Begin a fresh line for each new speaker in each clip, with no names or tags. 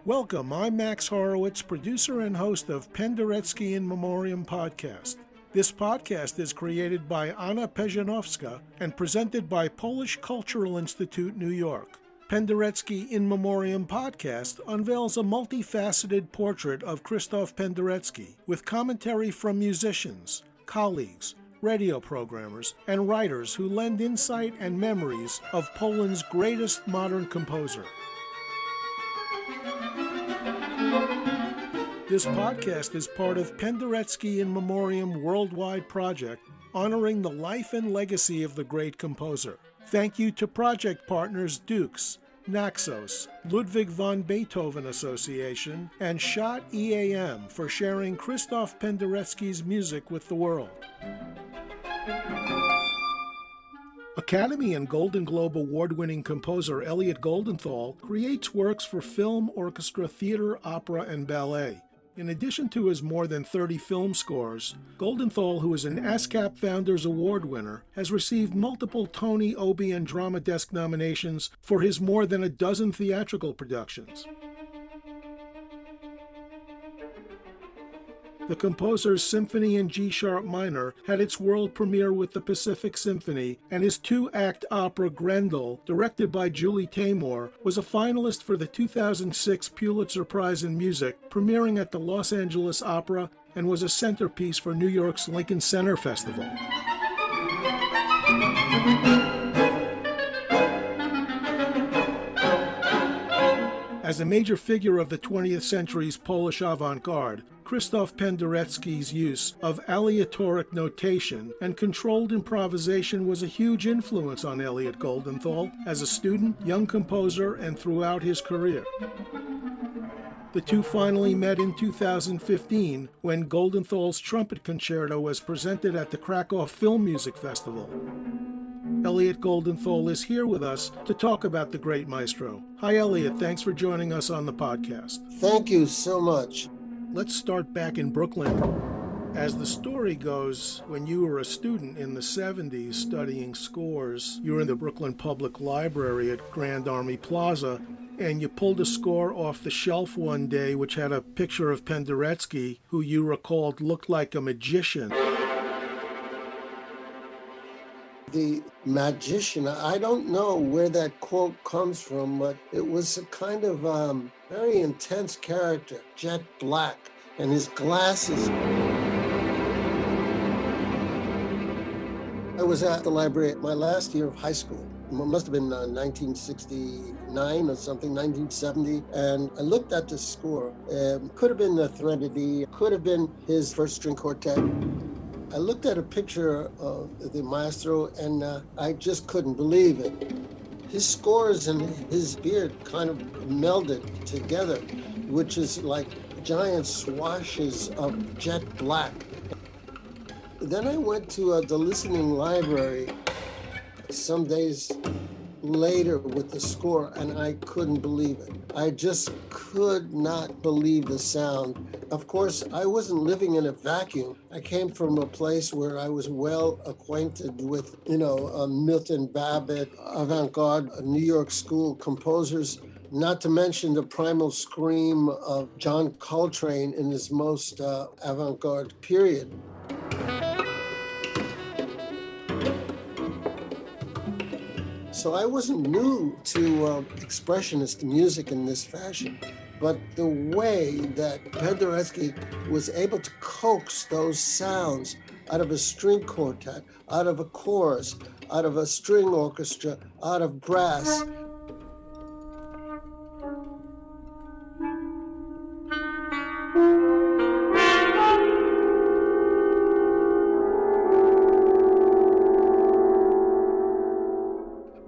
Welcome, I'm Max Horowitz, producer and host of Penderecki in Memoriam Podcast. This podcast is created by Anna Perzanowska and presented by Polish Cultural Institute, New York. Penderecki in Memoriam Podcast unveils a multifaceted portrait of Krzysztof Penderecki with commentary from musicians, colleagues, radio programmers, and writers who lend insight and memories of Poland's greatest modern composer. This podcast is part of Penderecki in Memoriam Worldwide project, honoring the life and legacy of the great composer. Thank you to project partners Dukes, NAXOS, Ludwig van Beethoven Association, and Schott EAM for sharing Krzysztof Penderecki's music with the world. Academy and Golden Globe award-winning composer Elliot Goldenthal creates works for film, orchestra, theater, opera, and ballet. In addition to his more than 30 film scores, Goldenthal, who is an ASCAP Founders Award winner, has received multiple Tony, Obie, and Drama Desk nominations for his more than a dozen theatrical productions. The composer's Symphony in G-sharp minor had its world premiere with the Pacific Symphony, and his two-act opera Grendel, directed by Julie Taymor, was a finalist for the 2006 Pulitzer Prize in Music, premiering at the Los Angeles Opera, and was a centerpiece for New York's Lincoln Center Festival. As a major figure of the 20th century's Polish avant-garde, Krzysztof Penderecki's use of aleatoric notation and controlled improvisation was a huge influence on Elliot Goldenthal as a student, young composer, and throughout his career. The two finally met in 2015 when Goldenthal's trumpet concerto was presented at the Krakow Film Music Festival. Elliot Goldenthal is here with us to talk about the great maestro. Hi, Elliot. Thanks for joining us on the podcast.
Thank you so much.
Let's start back in Brooklyn. As the story goes, when you were a student in the 70s studying scores, you were in the Brooklyn Public Library at Grand Army Plaza, and you pulled a score off the shelf one day which had a picture of Penderecki, who you recalled looked like a magician.
The magician, I don't know where that quote comes from, but it was a kind of very intense character, jet black, and his glasses. I was at the library at my last year of high school. It must have been 1969 or something, 1970, and I looked at the score. Could have been the Threnody, could have been his first string quartet. I looked at a picture of the maestro and I just couldn't believe it. His scores and his beard kind of melded together, which is like giant swashes of jet black. Then I went to the listening library some days later with the score, and I couldn't believe it. I just could not believe the sound. Of course, I wasn't living in a vacuum. I came from a place where I was well acquainted with, Milton Babbitt, avant-garde New York School composers, not to mention the primal scream of John Coltrane in his most avant-garde period. So I wasn't new to expressionist music in this fashion, but the way that Penderecki was able to coax those sounds out of a string quartet, out of a chorus, out of a string orchestra, out of brass.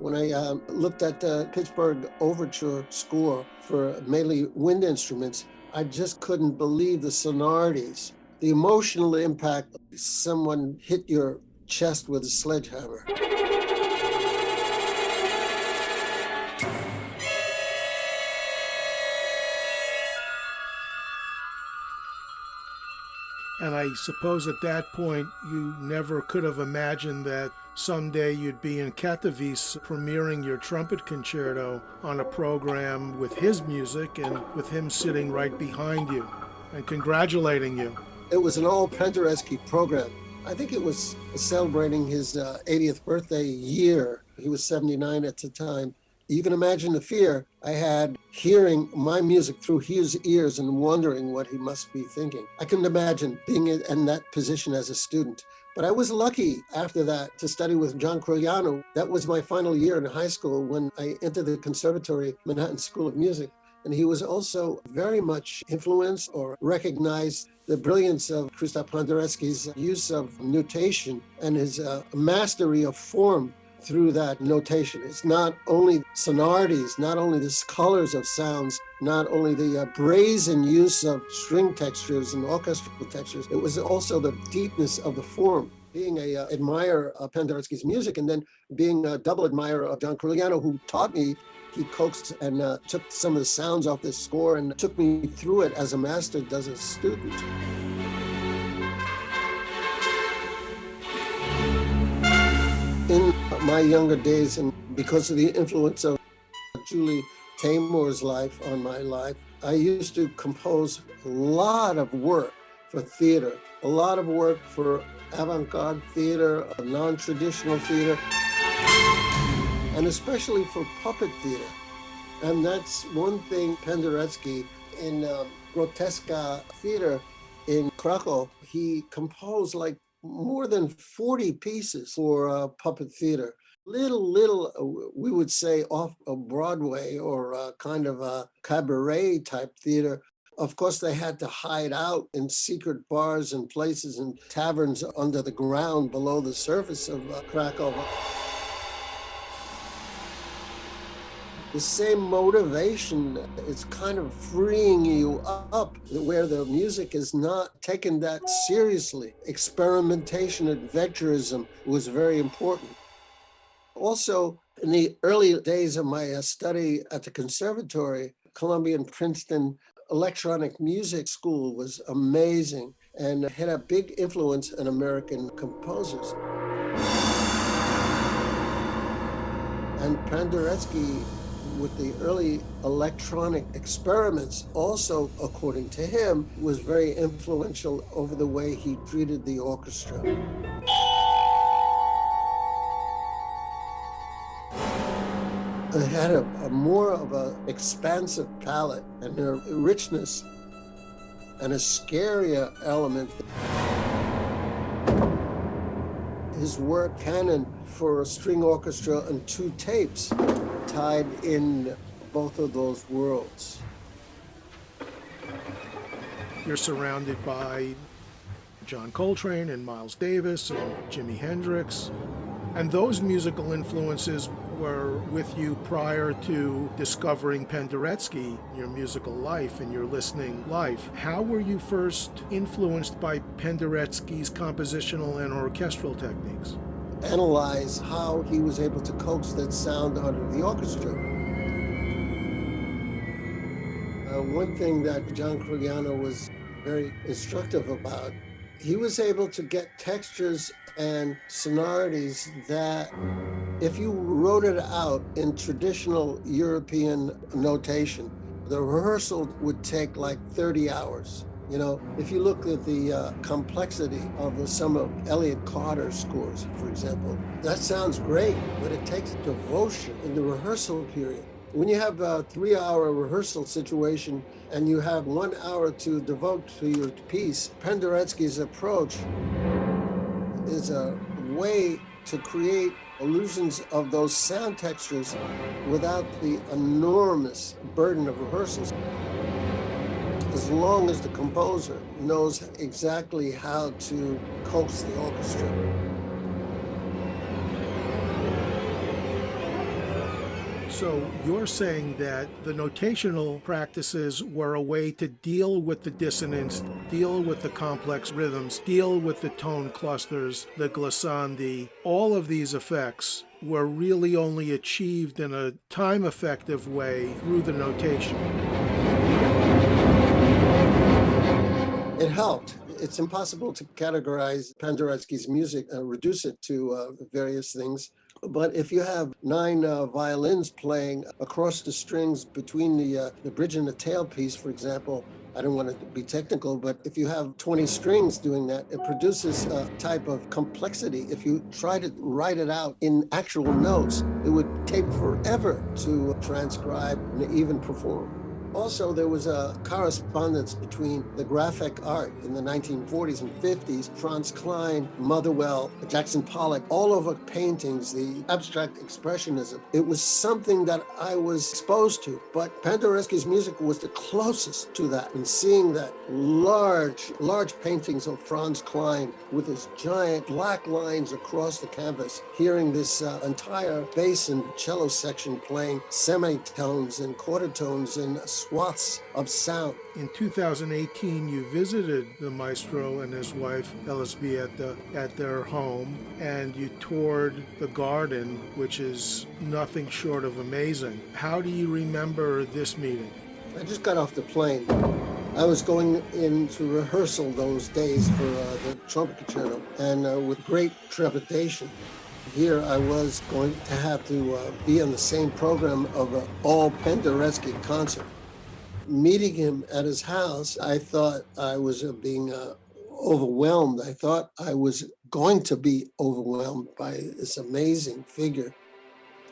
When I looked at the Pittsburgh Overture score for mainly wind instruments, I just couldn't believe the sonorities, the emotional impact. Someone hit your chest with a sledgehammer.
And I suppose at that point you never could have imagined that someday you'd be in Katowice premiering your trumpet concerto on a program with his music and with him sitting right behind you and congratulating you.
It was an all Penderecki program. I think it was celebrating his 80th birthday year. He was 79 at the time. You can imagine the fear I had hearing my music through his ears and wondering what he must be thinking. I couldn't imagine being in that position as a student. But I was lucky after that to study with John Crogliano. That was my final year in high school when I entered the Conservatory, Manhattan School of Music. And he was also very much influenced or recognized the brilliance of Krzysztof Penderecki's use of notation and his mastery of form through that notation. It's not only sonorities, not only the colors of sounds, not only the brazen use of string textures and orchestral textures, it was also the deepness of the form. Being an admirer of Penderecki's music and then being a double admirer of John Crogliano, who taught me, he coaxed and took some of the sounds off this score and took me through it as a master does a student. In my younger days, and because of the influence of Julie Taymor's life on my life, I used to compose a lot of work for theater, a lot of work for avant-garde theater, non-traditional theater, and especially for puppet theater. And that's one thing Penderecki in Groteska Theater in Krakow, he composed like more than 40 pieces for puppet theater. Little, we would say off of Broadway or kind of a cabaret type theater. Of course, they had to hide out in secret bars and places and taverns under the ground below the surface of Krakow. The same motivation is kind of freeing you up, where the music is not taken that seriously. Experimentation, adventurism was very important. Also, in the early days of my study at the Conservatory, Columbia and Princeton Electronic Music School was amazing and had a big influence on American composers. And Penderecki, with the early electronic experiments, also, according to him, was very influential over the way he treated the orchestra. It had a more of an expansive palette and a richness and a scarier element. His work canon for a string orchestra and 2 tapes tied in both of those worlds.
You're surrounded by John Coltrane and Miles Davis and Jimi Hendrix, and those musical influences were with you prior to discovering Penderecki, your musical life and your listening life. How were you first influenced by Penderecki's compositional and orchestral techniques?
Analyze how he was able to coax that sound out of the orchestra. One thing that John Crogliano was very instructive about, he was able to get textures and sonorities that if you wrote it out in traditional European notation, the rehearsal would take like 30 hours. You know, if you look at the complexity of some of Elliot Carter's scores, for example, that sounds great, but it takes devotion in the rehearsal period. When you have a 3-hour rehearsal situation and you have 1 hour to devote to your piece, Penderecki's approach is a way to create illusions of those sound textures without the enormous burden of rehearsals. As long as the composer knows exactly how to coax the orchestra.
So you're saying that the notational practices were a way to deal with the dissonance, deal with the complex rhythms, deal with the tone clusters, the glissandi. All of these effects were really only achieved in a time-effective way through the notation.
It helped. It's impossible to categorize Penderecki's music and reduce it to various things. But if you have 9 violins playing across the strings between the bridge and the tailpiece, for example, I don't want to be technical, but if you have 20 strings doing that, it produces a type of complexity. If you try to write it out in actual notes, it would take forever to transcribe and even perform. Also, there was a correspondence between the graphic art in the 1940s and 50s, Franz Kline, Motherwell, Jackson Pollock, all over paintings, the abstract expressionism. It was something that I was exposed to, but Penderecki's music was the closest to that. And seeing that large paintings of Franz Kline with his giant black lines across the canvas, hearing this entire bass and cello section playing semitones and quarter tones and swaths of sound.
In 2018, you visited the maestro and his wife, Elisabetta, at their home, and you toured the garden, which is nothing short of amazing. How do you remember this meeting?
I just got off the plane. I was going into rehearsal those days for the trumpet concerto, and with great trepidation. Here I was going to have to be on the same program of an all Penderecki concert. Meeting him at his house, I thought I was being overwhelmed. I thought I was going to be overwhelmed by this amazing figure.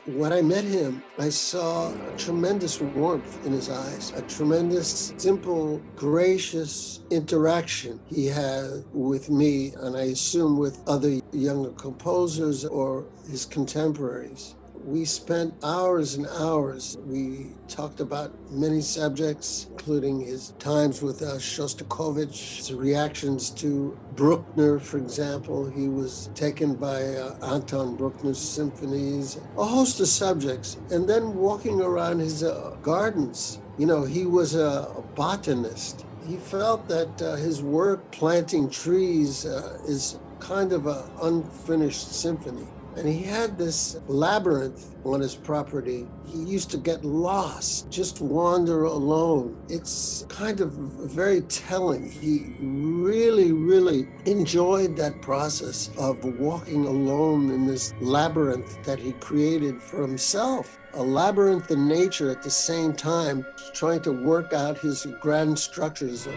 When I met him, I saw a tremendous warmth in his eyes, a tremendous, simple, gracious interaction he had with me, and I assume with other younger composers or his contemporaries. We spent hours and hours. We talked about many subjects, including his times with Shostakovich, his reactions to Bruckner, for example. He was taken by Anton Bruckner's symphonies, a host of subjects. And then walking around his gardens, he was a botanist. He felt that his work planting trees is kind of an unfinished symphony. And he had this labyrinth on his property. He used to get lost, just wander alone. It's kind of very telling. He really, really enjoyed that process of walking alone in this labyrinth that he created for himself. A labyrinth in nature at the same time, trying to work out his grand structures.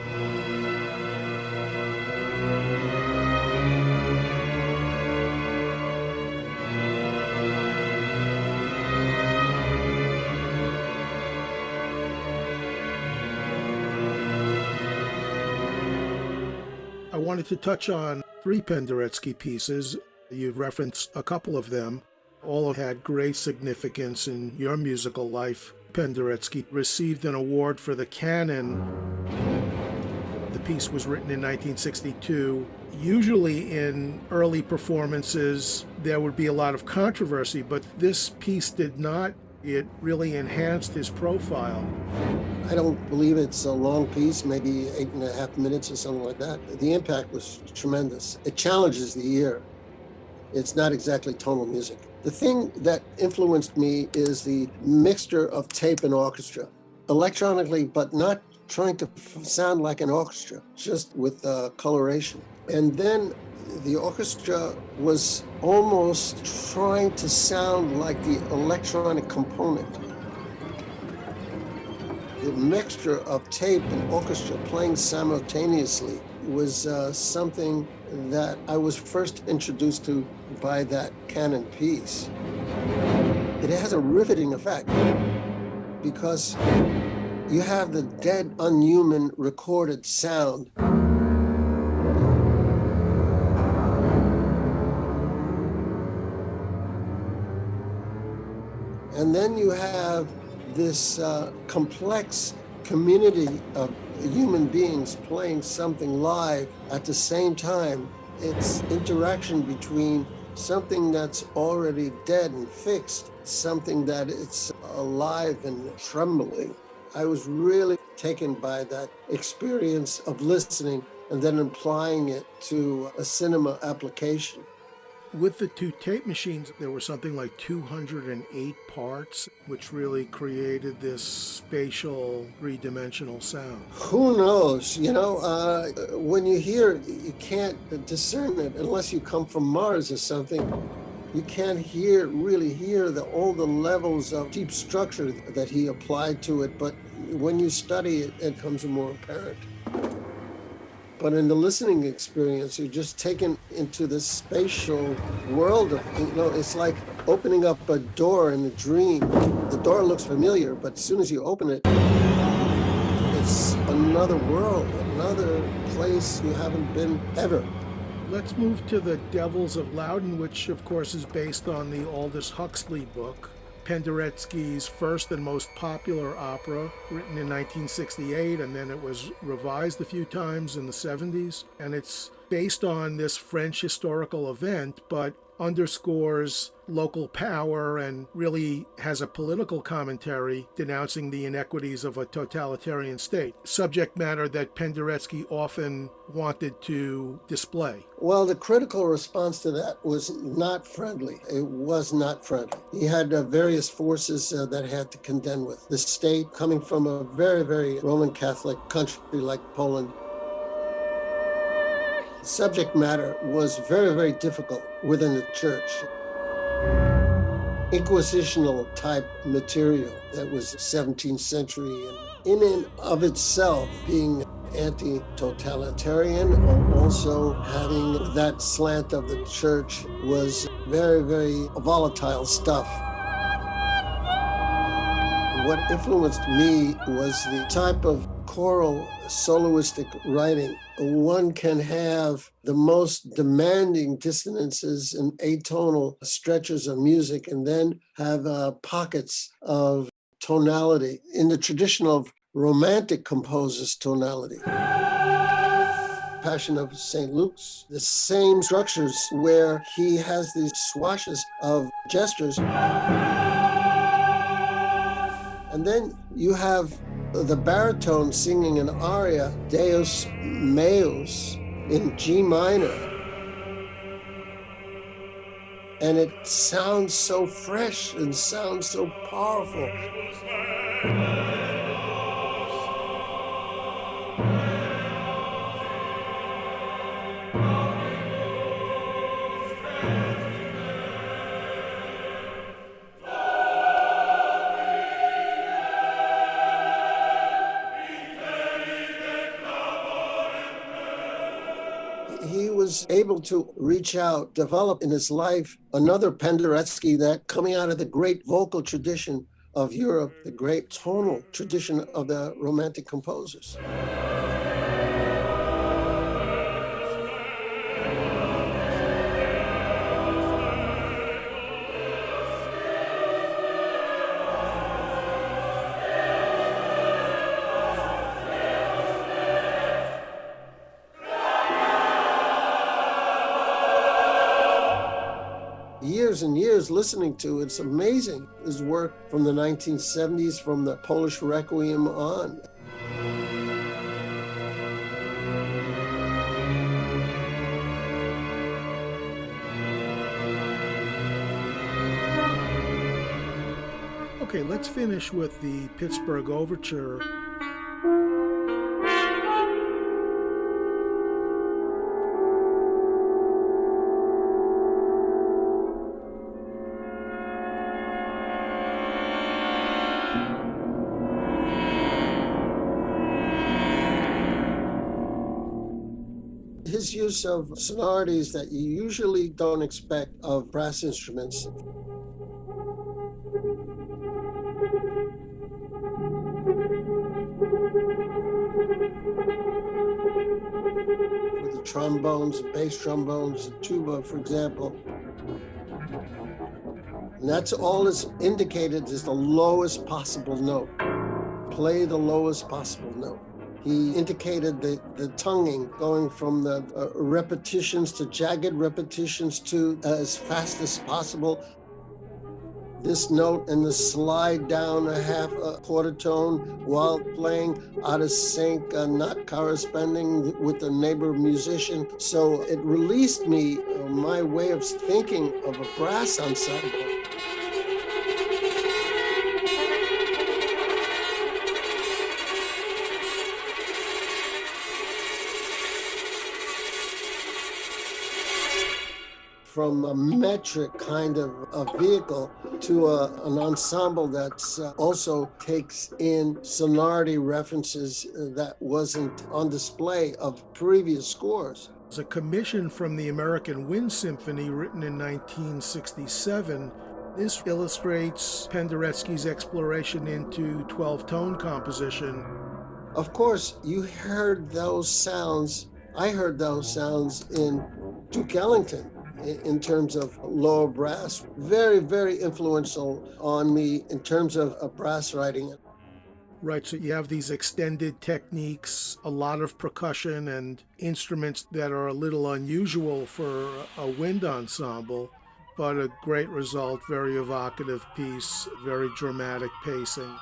I wanted to touch on 3 Penderecki pieces. You've referenced a couple of them. All had great significance in your musical life. Penderecki received an award for the canon. The piece was written in 1962. Usually in early performances, there would be a lot of controversy, but this piece did not. It really enhanced his profile.
I don't believe it's a long piece, maybe 8.5 minutes or something like that. The impact was tremendous. It challenges the ear. It's not exactly tonal music. The thing that influenced me is the mixture of tape and orchestra, electronically, but not trying to sound like an orchestra, just with coloration. And then the orchestra was almost trying to sound like the electronic component. The mixture of tape and orchestra playing simultaneously was something that I was first introduced to by that canon piece. It has a riveting effect because you have the dead, unhuman recorded sound. And then you have this complex community of human beings playing something live at the same time. It's interaction between something that's already dead and fixed, something that it's alive and trembling. I was really taken by that experience of listening and then applying it to a cinema application.
With the two tape machines, there were something like 208 parts, which really created this spatial, three-dimensional sound.
Who knows? When you hear it, you can't discern it unless you come from Mars or something. You can't really hear all the levels of deep structure that he applied to it, but when you study it, it becomes more apparent. But in the listening experience, you're just taken into this spatial world of, it's like opening up a door in a dream. The door looks familiar, but as soon as you open it, it's another world, another place you haven't been ever.
Let's move to The Devils of Loudon, which of course is based on the Aldous Huxley book, Penderecki's first and most popular opera, written in 1968, and then it was revised a few times in the 70s. And it's based on this French historical event, but underscores local power and really has a political commentary denouncing the inequities of a totalitarian state, subject matter that Penderecki often wanted to display.
Well, the critical response to that was not friendly. It was not friendly. He had various forces that had to contend with. The state, coming from a very, very Roman Catholic country like Poland, subject matter was very, very difficult within the church. Inquisitional type material that was 17th century, and in and of itself being anti-totalitarian, or also having that slant of the church, was very, very volatile stuff. What influenced me was the type of choral soloistic writing. One can have the most demanding dissonances and atonal stretches of music, and then have pockets of tonality in the tradition of romantic composers' tonality. Passion of St. Luke's, the same structures where he has these swashes of gestures. And then you have the baritone singing an aria, Deus Meus, in G minor. And it sounds so fresh and sounds so powerful. He was able to reach out, develop in his life another Penderecki, that coming out of the great vocal tradition of Europe, the great tonal tradition of the Romantic composers. Years and years listening to it. It's amazing. His work from the 1970s, from the Polish Requiem on.
Okay, let's finish with the Pittsburgh Overture. His use of sonorities that you usually don't expect of brass instruments. With the trombones, bass trombones, tuba, for example. And that's all is indicated is the lowest possible note. Play the lowest possible note. He indicated the tonguing, going from the repetitions to jagged repetitions to as fast as possible.
this note and the slide down a half a quarter tone while playing out of sync, not corresponding with the neighbor musician. So it released me, my way of thinking of a brass ensemble. From a metric kind of a vehicle to an ensemble that's also takes in sonority references that wasn't on display of previous scores.
It's a commission from the American Wind Symphony written in 1967. This illustrates Penderecki's exploration into 12-tone composition.
Of course, you heard those sounds. I heard those sounds in Duke Ellington. In terms of lower brass, very, very influential on me in terms of brass writing.
Right, so you have these extended techniques, a lot of percussion and instruments that are a little unusual for a wind ensemble, but a great result, very evocative piece, very dramatic pacing.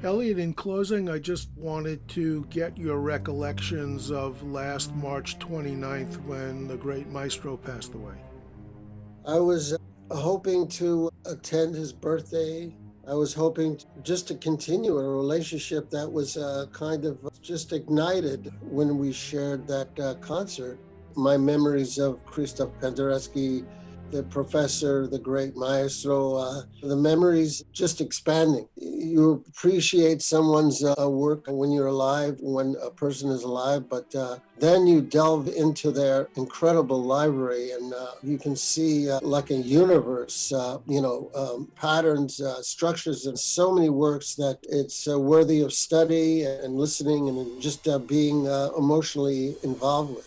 Elliot, in closing, I just wanted to get your recollections of last March 29th when the great maestro passed away.
I was hoping to attend his birthday. I was hoping just to continue a relationship that was kind of just ignited when we shared that concert. My memories of Krzysztof Penderecki, the professor, the great maestro, the memories just expanding. You appreciate someone's work when you're alive, when a person is alive, but then you delve into their incredible library and you can see like a universe, patterns, structures, and so many works that it's worthy of study and listening and just being emotionally involved with.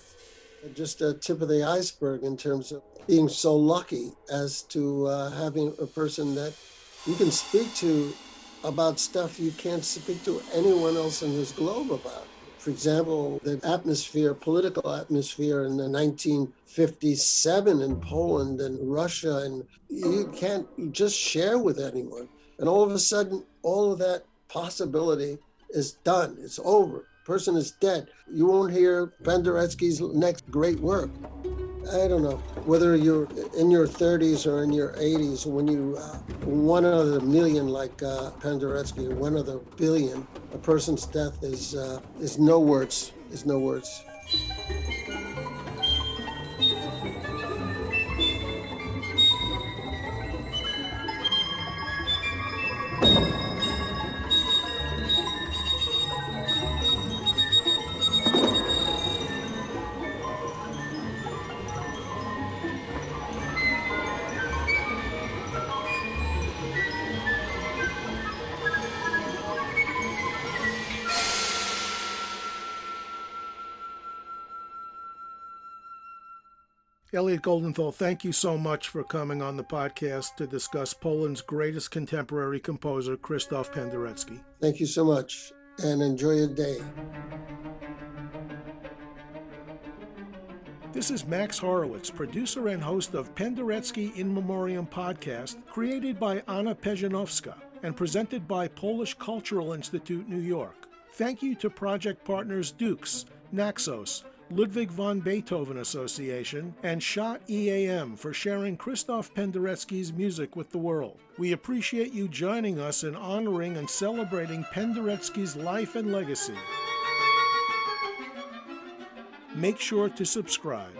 Just a tip of the iceberg in terms of being so lucky as to having a person that you can speak to about stuff you can't speak to anyone else in this globe about. For example, the atmosphere, political atmosphere in the 1957 in Poland and Russia, and you can't just share with anyone. And all of a sudden, all of that possibility is done. It's over. Person is dead. You won't hear Penderecki's next great work. I don't know, whether you're in your 30s or in your 80s, when you, one out of a million like Penderecki, one out of a billion, a person's death is no words, is no words.
Elliot Goldenthal, thank you so much for coming on the podcast to discuss Poland's greatest contemporary composer, Krzysztof Penderecki.
Thank you so much, and enjoy your day.
This is Max Horowitz, producer and host of Penderecki in Memoriam Podcast, created by Anna Perzanowska and presented by Polish Cultural Institute, New York. Thank you to project partners Dukes, NAXOS, Ludwig van Beethoven Association, and Schott EAM for sharing Krzysztof Penderecki's music with the world. We appreciate you joining us in honoring and celebrating Penderecki's life and legacy. Make sure to subscribe.